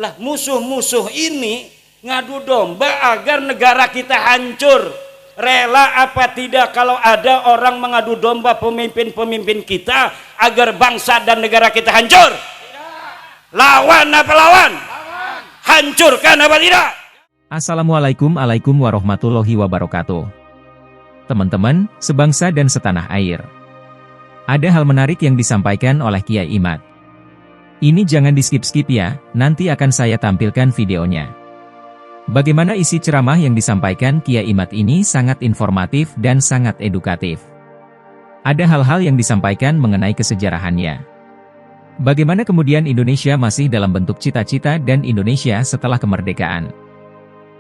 Lah musuh-musuh ini ngadu domba agar negara kita hancur. Rela apa tidak kalau ada orang mengadu domba pemimpin-pemimpin kita agar bangsa dan negara kita hancur? Lawan apa lawan? Hancurkan apa tidak? Assalamualaikum warahmatullahi wabarakatuh. Teman-teman, sebangsa dan setanah air. Ada hal menarik yang disampaikan oleh Kiai Imad. Ini jangan di-skip-skip ya, nanti akan saya tampilkan videonya. Bagaimana isi ceramah yang disampaikan Kiai Imad ini sangat informatif dan sangat edukatif. Ada hal-hal yang disampaikan mengenai kesejarahannya. Bagaimana kemudian Indonesia masih dalam bentuk cita-cita dan Indonesia setelah kemerdekaan.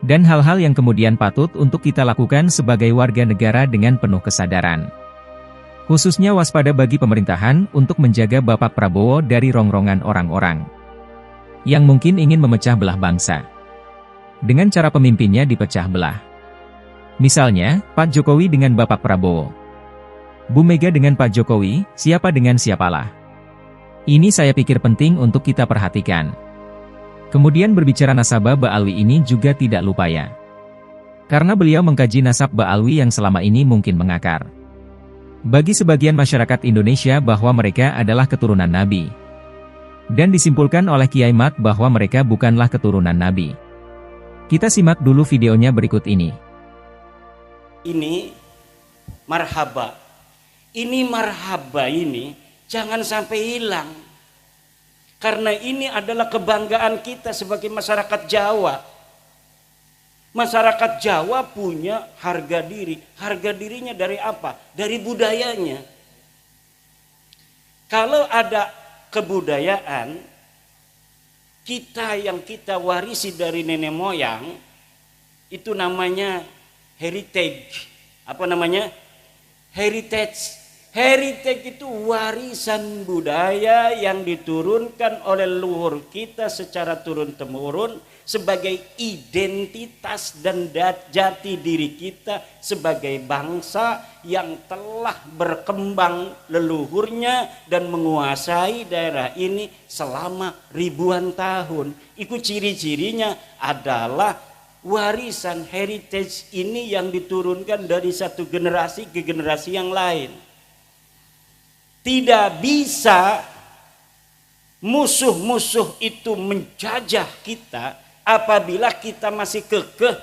Dan hal-hal yang kemudian patut untuk kita lakukan sebagai warga negara dengan penuh kesadaran. Khususnya waspada bagi pemerintahan untuk menjaga Bapak Prabowo dari rongrongan orang-orang yang mungkin ingin memecah belah bangsa. Dengan cara pemimpinnya dipecah belah. Misalnya, Pak Jokowi dengan Bapak Prabowo. Bu Mega dengan Pak Jokowi, siapa dengan siapalah. Ini saya pikir penting untuk kita perhatikan. Kemudian berbicara nasabah Mbak Alwi ini juga tidak lupa ya. Karena beliau mengkaji nasab Mbak Alwi yang selama ini mungkin mengakar. Bagi sebagian masyarakat Indonesia bahwa mereka adalah keturunan Nabi. Dan disimpulkan oleh Kiai Imad bahwa mereka bukanlah keturunan Nabi. Kita simak dulu videonya berikut ini. Ini marhaba. Ini marhaba ini jangan sampai hilang. Karena ini adalah kebanggaan kita sebagai masyarakat Jawa. Masyarakat Jawa punya harga diri. Harga dirinya dari apa? Dari budayanya. Kalau ada kebudayaan kita yang kita warisi dari nenek moyang, itu namanya heritage. Apa namanya? Heritage. Heritage itu warisan budaya yang diturunkan oleh leluhur kita secara turun-temurun sebagai identitas dan jati diri kita sebagai bangsa yang telah berkembang leluhurnya dan menguasai daerah ini selama ribuan tahun. Itu ciri-cirinya adalah warisan heritage ini yang diturunkan dari satu generasi ke generasi yang lain. Tidak bisa musuh-musuh itu menjajah kita apabila kita masih kekeh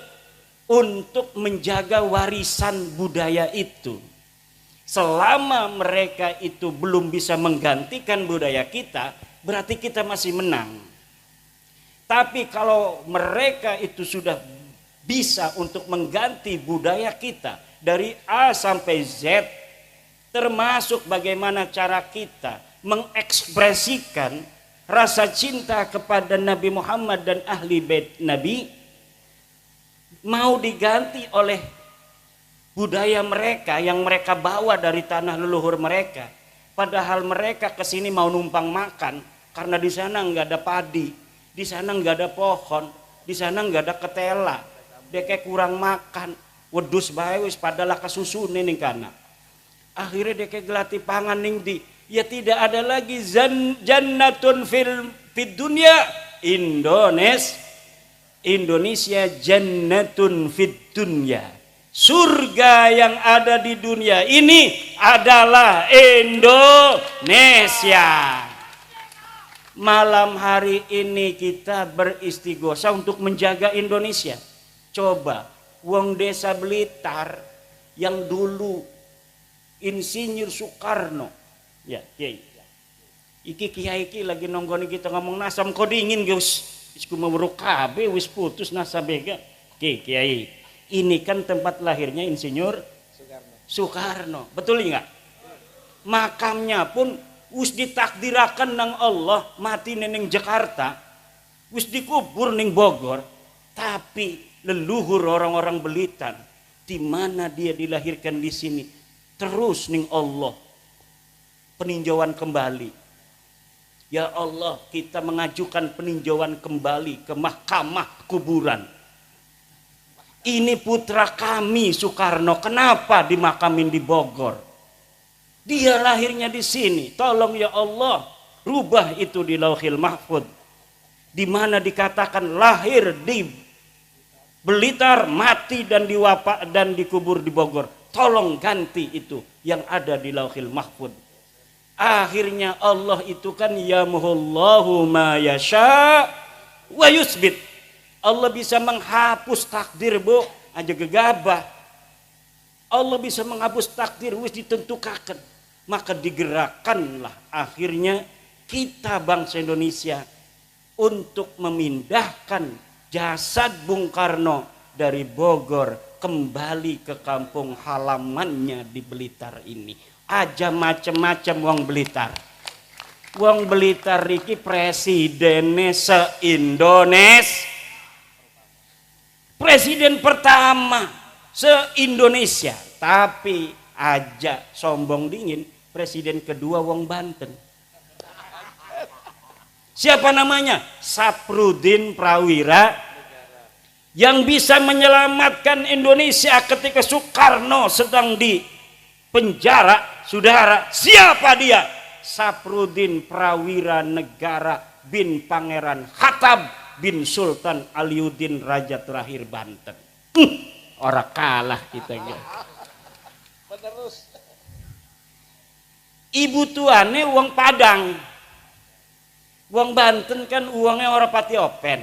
untuk menjaga warisan budaya itu. Selama mereka itu belum bisa menggantikan budaya kita, berarti kita masih menang. Tapi kalau mereka itu sudah bisa untuk mengganti budaya kita dari A sampai Z, termasuk bagaimana cara kita mengekspresikan rasa cinta kepada Nabi Muhammad dan ahli bait Nabi, mau diganti oleh budaya mereka yang mereka bawa dari tanah leluhur mereka. Padahal mereka kesini mau numpang makan karena di sana nggak ada padi, di sana nggak ada pohon, di sana nggak ada ketela, deke kurang makan, wedus bae wis padahal kesusune ning kana. Akhirnya dia gelati pangan ning di, ya tidak ada lagi jannatun fid dunya Indonesia jannatun fid dunya. Surga yang ada di dunia ini adalah Indonesia. Malam hari ini kita beristighosa untuk menjaga Indonesia. Coba wong desa Blitar yang dulu Insinyur Soekarno, ya, kiai. Iki kiai iki lagi nonggoni kita ngomong nasam kok dingin Gus. Wis kumawru kabeh wis putus nasabega. Kiai. Ini kan tempat lahirnya Insinyur Soekarno. Betul enggak? Makamnya pun wis ditakdirakan nang Allah mati ning Jakarta. Wis dikubur ning Bogor. Tapi leluhur orang-orang Blitar di mana dia dilahirkan di sini terus ning Allah peninjauan kembali. Ya Allah, kita mengajukan peninjauan kembali ke mahkamah kuburan. Ini putra kami Soekarno, kenapa dimakamin di Bogor? Dia lahirnya di sini. Tolong ya Allah, rubah itu di Lauhil Mahfud. di mana dikatakan lahir di Blitar, mati dan dan dikubur di Bogor. Tolong ganti itu yang ada di Lauhil Mahfuz. Akhirnya Allah itu kan yamhullahu ma yasha wa yusbit. Allah bisa menghapus takdir, Bu, aja gegabah. Allah bisa menghapus takdir wis ditentukan. Maka digerakkanlah akhirnya kita bangsa Indonesia untuk memindahkan jasad Bung Karno dari Bogor kembali ke kampung halamannya di Blitar ini. Aja macem-macem wong Blitar. Wong Blitar iki presidennya se-Indonesia. Presiden pertama se-Indonesia. Tapi aja sombong dingin, presiden kedua wong Banten. Siapa namanya? Saprudin Prawira, yang bisa menyelamatkan Indonesia ketika Soekarno sedang di penjara. Saudara, siapa dia? Saprudin Prawira Negara bin Pangeran Hatab bin Sultan Aliuddin Raja terakhir Banten. Orang kalah kita ya. Ibu tuane wong Padang. Wong Banten kan uangnya orang pati open.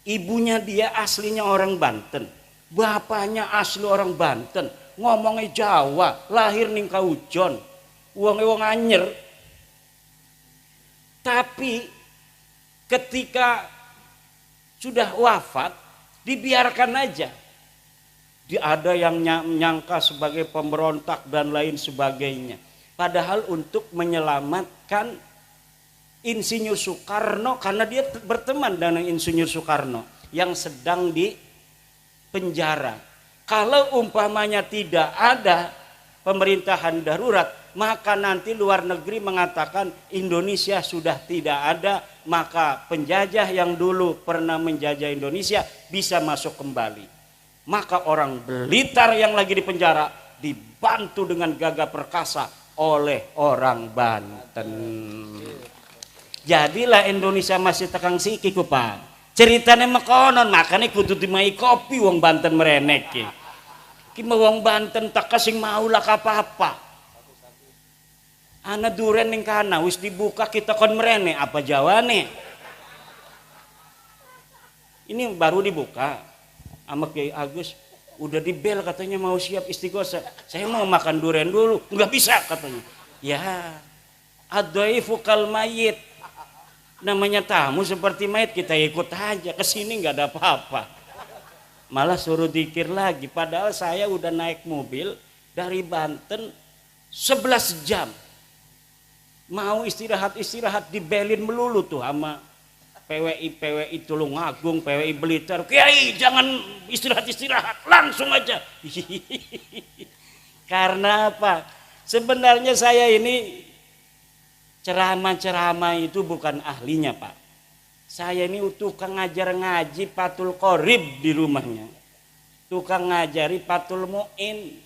Ibunya dia aslinya orang Banten. Bapaknya asli orang Banten. Ngomongnya Jawa. Lahir ning Kaujon. Uangnya wong anyer. Tapi ketika sudah wafat, dibiarkan aja. Ada yang menyangka sebagai pemberontak dan lain sebagainya. Padahal untuk menyelamatkan Insinyur Soekarno, karena dia berteman dengan Insinyur Soekarno yang sedang di penjara. Kalau umpamanya tidak ada pemerintahan darurat, maka nanti luar negeri mengatakan Indonesia sudah tidak ada, maka penjajah yang dulu pernah menjajah Indonesia bisa masuk kembali. Maka orang Blitar yang lagi di penjara dibantu dengan gagah perkasa oleh orang Banten. Jadilah Indonesia masih tekang siki kupan. Ceritanya mekonon, makanya kudu dimai kopi wong Banten merenek ki. Ki wong Banten tak kasing maulah apa-apa. Ana duren ning kana wis dibuka kita kon merene apa jawane. Ini baru dibuka. Sama Kiai Agus udah dibel katanya mau siap istighosah. Saya mau makan duren dulu, nggak bisa katanya. Ya, adhaifu kal mayit. Namanya tamu seperti mayat, kita ikut aja, kesini nggak ada apa-apa. Malah suruh dikir lagi, padahal saya udah naik mobil dari Banten 11 jam. Mau istirahat dibelin melulu tuh sama PWI Tulungagung, PWI Blitar. Kiai jangan istirahat, langsung aja. Karena apa? Sebenarnya saya ini ceramah itu bukan ahlinya, Pak. Saya ini tukang ngajar ngaji Patul Qorib di rumahnya. Tukang ngajari Patul Mu'in.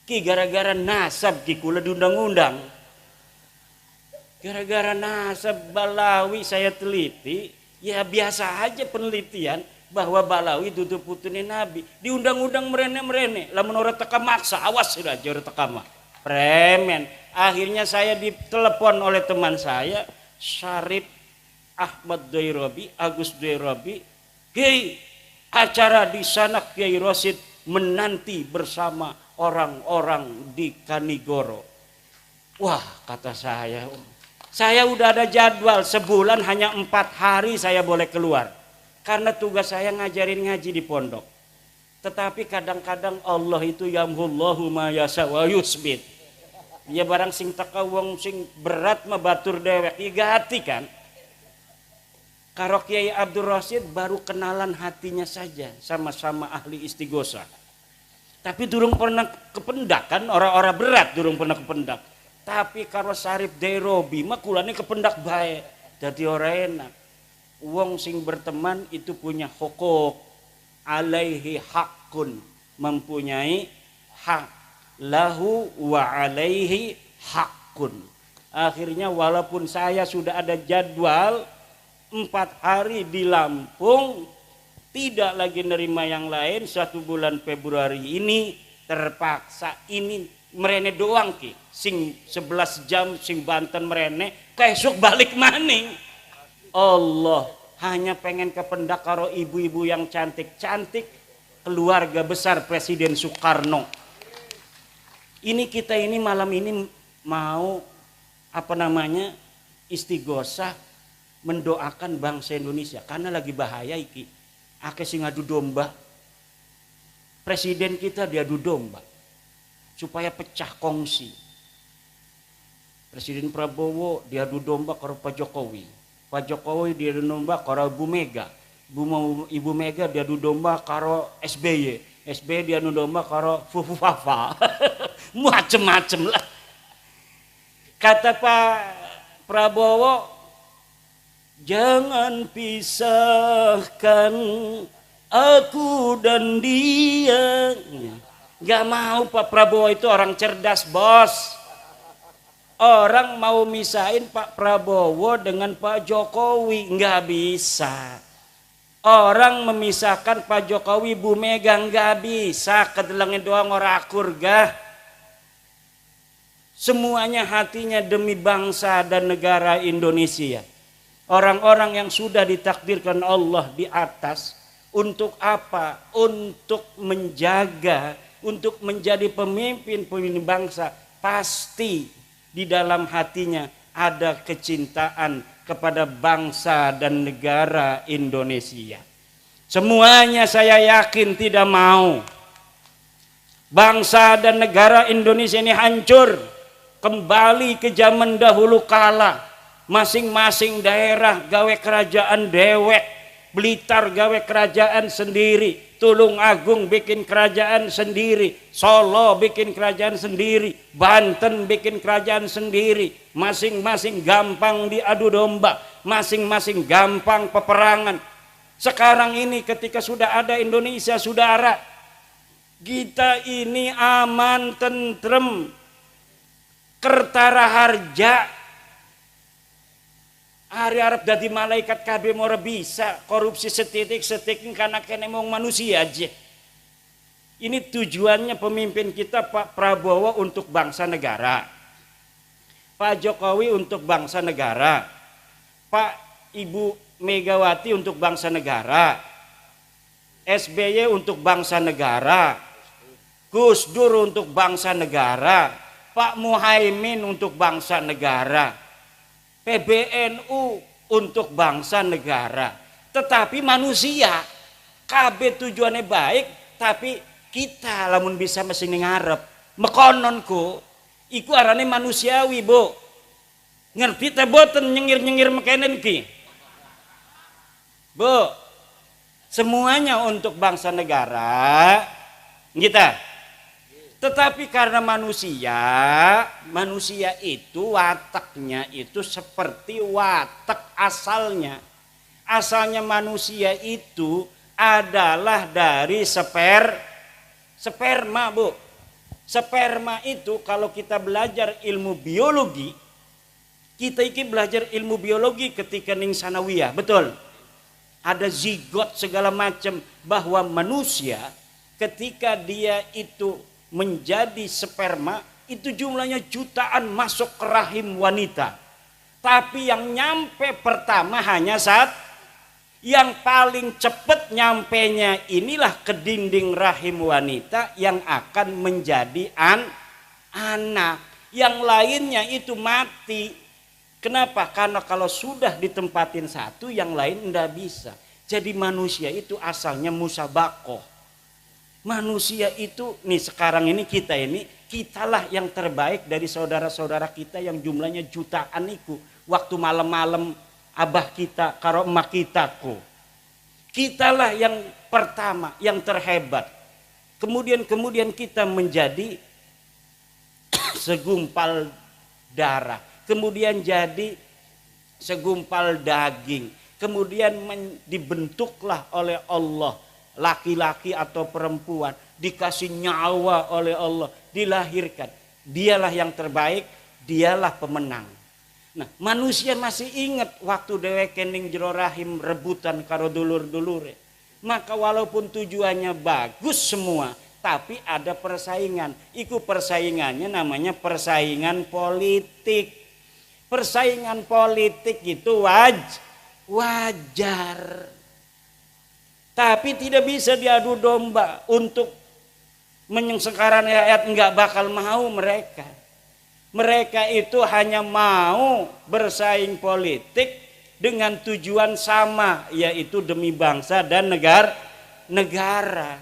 Ki gara-gara nasab ki kula diundang-undang. Gara-gara nasab Balawi saya teliti, ya biasa aja penelitian bahwa Balawi duduk putune Nabi. Diundang-undang merene-merene. Lamun ora teka maksa, awas sudah ora teka mah. Premen. Akhirnya saya ditelepon oleh teman saya, Syarif Ahmad Doirobi, Agus Doirobi. Kiai, acara di sana Kiai Rosid menanti bersama orang-orang di Kanigoro. Wah, kata saya udah ada jadwal, sebulan hanya 4 hari saya boleh keluar. Karena tugas saya ngajarin ngaji di pondok. Tetapi kadang-kadang Allah itu yamhullahu ma yasha wa yusbit. Ya barang sing teka wong sing berat mah batur dewek igati kan. Karo Kiai Abdul Rasyid baru kenalan hatinya saja, sama-sama ahli istighosah. Tapi durung pernah kependak kan, orang-orang berat durung pernah kependak. Tapi karo Syarif Dairobi mah kulane kependak bae. Jadi orang enak. Wong sing berteman itu punya hukuk, alaihi hakun, mempunyai hak. Lahu wa alaihi hakun. Akhirnya walaupun saya sudah ada jadwal 4 hari di Lampung, tidak lagi nerima yang lain. 1 bulan Februari ini terpaksa ini merene doang ki, sing 11 jam sing Banten merene, keesuk balik maning. Allah hanya pengen kependak karo ibu-ibu yang cantik-cantik, keluarga besar Presiden Soekarno. Ini kita ini malam ini mau istighosah mendoakan bangsa Indonesia karena lagi bahaya iki. Akeh sing adu domba. Presiden kita diadu domba supaya pecah kongsi. Presiden Prabowo diadu domba karo Pak Jokowi. Pak Jokowi diadu domba karo Ibu Mega. Ibu Mega diadu domba karo SBY. SBY diadu domba karo Fufu Fafa. Macem-macem lah. Kata Pak Prabowo, jangan pisahkan aku dan dia. Gak mau. Pak Prabowo itu orang cerdas, bos. Orang mau misahin Pak Prabowo dengan Pak Jokowi, nggak bisa. Orang memisahkan Pak Jokowi Bu Mega, nggak bisa. Kedelengnya doang orang akur gah. Semuanya hatinya demi bangsa dan negara Indonesia. Orang-orang yang sudah ditakdirkan Allah di atas untuk apa? Untuk menjaga, untuk menjadi pemimpin bangsa. Pasti di dalam hatinya ada kecintaan kepada bangsa dan negara Indonesia. Semuanya saya yakin tidak mau bangsa dan negara Indonesia ini hancur, kembali ke zaman dahulu kala. Masing-masing daerah gawe kerajaan dewek. Blitar gawe kerajaan sendiri, Tulung Agung bikin kerajaan sendiri, Solo bikin kerajaan sendiri, Banten bikin kerajaan sendiri. Masing-masing gampang diadu domba, masing-masing gampang peperangan. Sekarang ini ketika sudah ada Indonesia, saudara, kita ini aman, tentrem, kertara harja. Hari Arab dadi malaikat kabeh mau bisa korupsi setitik karena kena mau manusia aja. Ini tujuannya pemimpin kita Pak Prabowo untuk bangsa negara, Pak Jokowi untuk bangsa negara, Pak Ibu Megawati untuk bangsa negara, SBY untuk bangsa negara, Gus Dur untuk bangsa negara, Pak Muhaimin untuk bangsa negara, PBNU untuk bangsa negara. Tetapi manusia kabeh tujuannya baik, tapi kita lamun bisa mesti ngarep mekononku iku arane manusiawi, Bu. Ngerti teh boten nyengir-nyengir mekenen ki? Bu, semuanya untuk bangsa negara kita. Tetapi karena manusia itu wataknya itu seperti watak asalnya. Asalnya manusia itu adalah dari sperma, Bu. Sperma itu kalau kita belajar ilmu biologi, kita ini belajar ilmu biologi ketika ning sanawiyah, betul? Ada zigot segala macam, bahwa manusia ketika dia itu menjadi sperma itu jumlahnya jutaan masuk ke rahim wanita, tapi yang nyampe pertama hanya saat yang paling cepat nyampenya inilah ke dinding rahim wanita yang akan menjadi anak. Yang lainnya itu mati. Kenapa? Karena kalau sudah ditempatin satu, yang lain tidak bisa. Jadi manusia itu asalnya musabakoh. Manusia itu nih sekarang ini kitalah yang terbaik dari saudara-saudara kita yang jumlahnya jutaan itu. Waktu malam-malam abah kita karo emak kitaku. Kitalah yang pertama, yang terhebat. Kemudian kita menjadi segumpal darah. Kemudian jadi segumpal daging. Kemudian dibentuklah oleh Allah. Laki-laki atau perempuan dikasih nyawa oleh Allah, dilahirkan. Dialah yang terbaik, dialah pemenang. Nah, manusia masih ingat waktu dheweke ning jero rahim rebutan karo dulur-dulure. Maka walaupun tujuannya bagus semua, tapi ada persaingan. Iku persaingannya namanya persaingan politik. Persaingan politik itu wajar. Tapi tidak bisa diadu domba untuk menyengsarakan rakyat, enggak bakal mau mereka. Mereka itu hanya mau bersaing politik dengan tujuan sama, yaitu demi bangsa dan negara.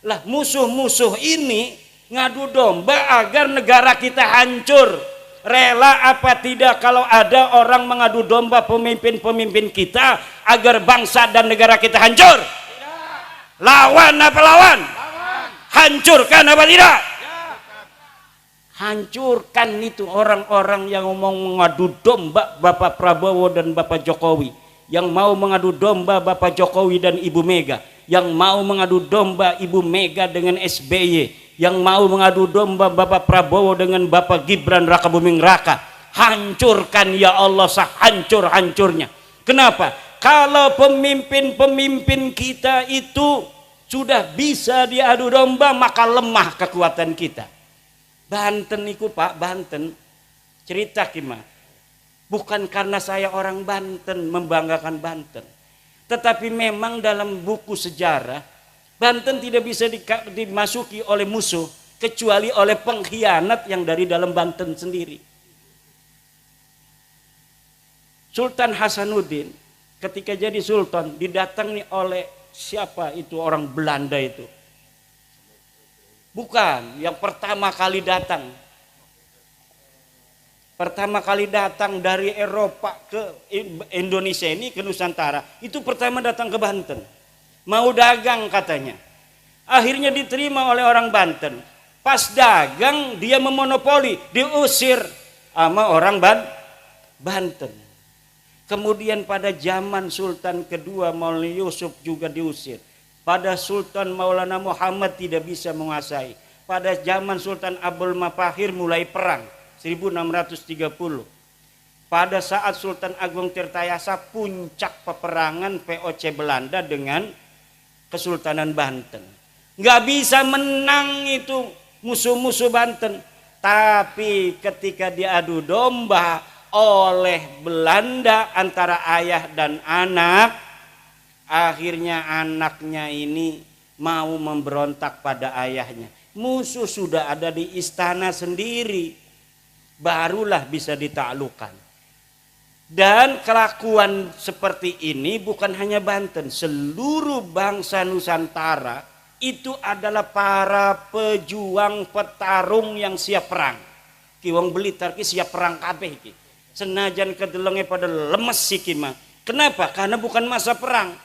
Lah musuh-musuh ini ngadu domba agar negara kita hancur. Rela apa tidak kalau ada orang mengadu domba pemimpin-pemimpin kita agar bangsa dan negara kita hancur? Tidak. Lawan apa lawan? Lawan. Hancurkan apa tidak? Hancurkan itu orang-orang yang mau mengadu domba Bapak Prabowo dan Bapak Jokowi, yang mau mengadu domba Bapak Jokowi dan Ibu Mega, yang mau mengadu domba Ibu Mega dengan SBY, yang mau mengadu domba Bapak Prabowo dengan Bapak Gibran Raka Buming Raka. Hancurkan ya Allah, sehancur-hancurnya. Kenapa? Kalau pemimpin-pemimpin kita itu sudah bisa diadu domba, maka lemah kekuatan kita. Banten niku Pak, Banten cerita kima. Bukan karena saya orang Banten membanggakan Banten, tetapi memang dalam buku sejarah Banten tidak bisa dimasuki oleh musuh kecuali oleh pengkhianat yang dari dalam Banten sendiri. Sultan Hasanuddin ketika jadi sultan didatangi oleh siapa itu orang Belanda itu. Bukan, yang pertama kali datang. Pertama kali datang dari Eropa ke Indonesia ini, ke Nusantara. Itu pertama datang ke Banten. Mau dagang katanya. Akhirnya diterima oleh orang Banten. Pas dagang dia memonopoli, diusir sama orang Banten. Kemudian pada zaman Sultan kedua Maulana Yusuf juga diusir. Pada Sultan Maulana Muhammad tidak bisa menguasai. Pada zaman Sultan Abdul Mafahir mulai perang 1630. Pada saat Sultan Agung Tirtayasa puncak peperangan VOC Belanda dengan Kesultanan Banten. Nggak bisa menang itu musuh-musuh Banten. Tapi ketika diadu domba oleh Belanda antara ayah dan anak, akhirnya anaknya ini mau memberontak pada ayahnya. Musuh sudah ada di istana sendiri, barulah bisa ditaklukkan. Dan kelakuan seperti ini bukan hanya Banten, seluruh bangsa Nusantara itu adalah para pejuang petarung yang siap perang. Ki wong Blitar ki siap perang kabeh ki. Senajan kedelenge pada lemes iki mah. Kenapa? Karena bukan masa perang.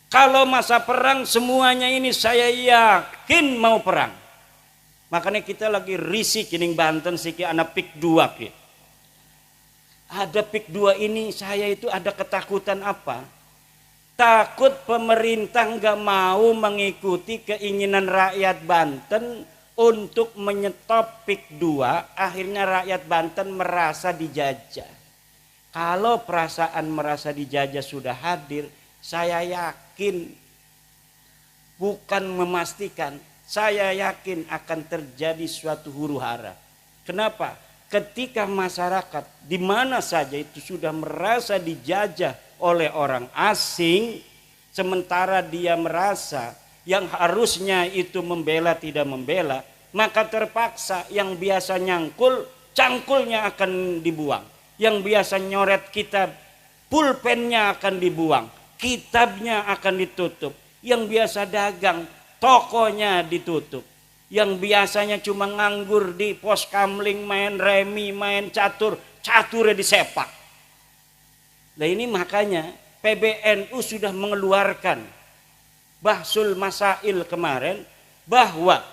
Kalau masa perang semuanya ini saya yakin mau perang. Makanya kita lagi risih kining Banten siki anak pik 2 ki. Ada pik 2 ini saya itu ada ketakutan apa? Takut pemerintah nggak mau mengikuti keinginan rakyat Banten untuk menyetop pik 2, akhirnya rakyat Banten merasa dijajah. Kalau perasaan merasa dijajah sudah hadir, saya yakin, bukan memastikan, saya yakin akan terjadi suatu huru hara. Kenapa? Ketika masyarakat di mana saja itu sudah merasa dijajah oleh orang asing, sementara dia merasa yang harusnya itu membela tidak membela, maka terpaksa yang biasa nyangkul, cangkulnya akan dibuang. Yang biasa nyoret kitab, pulpennya akan dibuang. Kitabnya akan ditutup. Yang biasa dagang, tokonya ditutup. Yang biasanya cuma nganggur di pos kamling, main remi, main catur, caturnya disepak. Nah ini makanya PBNU sudah mengeluarkan Bahsul Masail kemarin, bahwa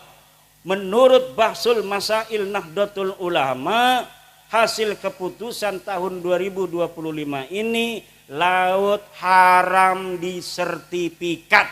menurut Bahsul Masail Nahdlatul Ulama, hasil keputusan tahun 2025 ini laut haram disertifikat.